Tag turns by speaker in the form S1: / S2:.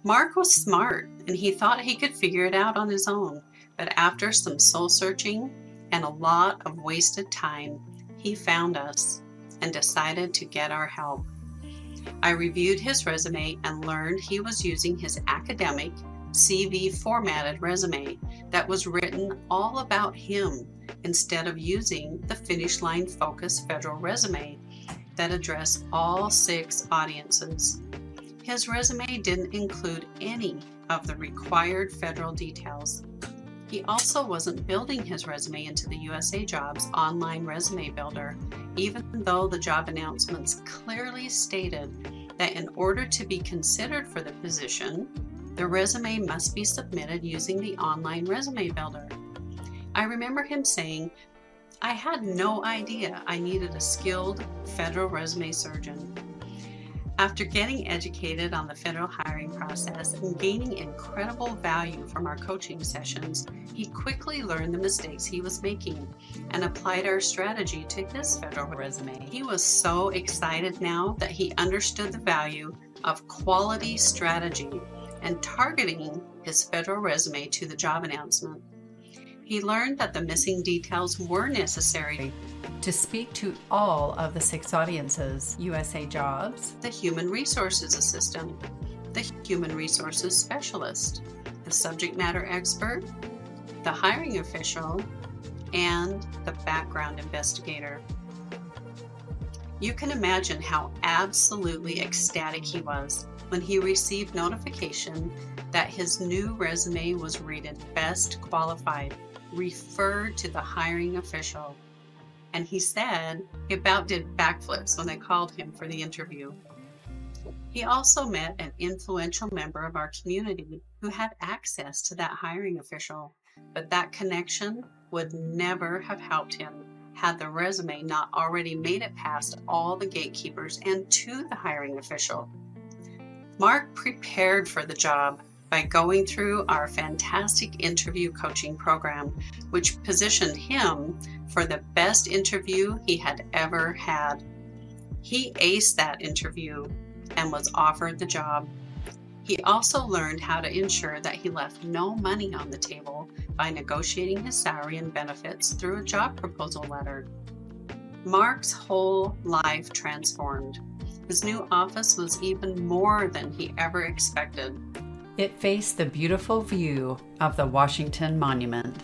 S1: Mark was smart and he thought he could figure it out on his own, but after some soul searching and a lot of wasted time, he found us and decided to get our help. I reviewed his resume and learned he was using his academic CV formatted resume that was written all about him instead of using the finish line focused federal resume that addressed all 6 audiences. His resume didn't include any of the required federal details. He also wasn't building his resume into the USAJOBS online resume builder, even though the job announcements clearly stated that in order to be considered for the position, the resume must be submitted using the online resume builder. I remember him saying, "I had no idea I needed a skilled federal resume surgeon." After getting educated on the federal hiring process and gaining incredible value from our coaching sessions, he quickly learned the mistakes he was making and applied our strategy to his federal resume. He was so excited now that he understood the value of quality strategy and targeting his federal resume to the job announcement. He learned that the missing details were necessary
S2: to speak to all of the 6 audiences: USAJOBS,
S1: the human resources assistant, the human resources specialist, the subject matter expert, the hiring official, and the background investigator. You can imagine how absolutely ecstatic he was when he received notification that his new resume was rated best qualified, referred to the hiring official. And he said he about did backflips when they called him for the interview. He also met an influential member of our community who had access to that hiring official, but that connection would never have helped him had the resume not already made it past all the gatekeepers and to the hiring official. Mark prepared for the job by going through our fantastic interview coaching program, which positioned him for the best interview he had ever had. He aced that interview and was offered the job. He also learned how to ensure that he left no money on the table by negotiating his salary and benefits through a job proposal letter. Mark's whole life transformed. His new office was even more than he ever expected.
S2: It faced the beautiful view of the Washington Monument.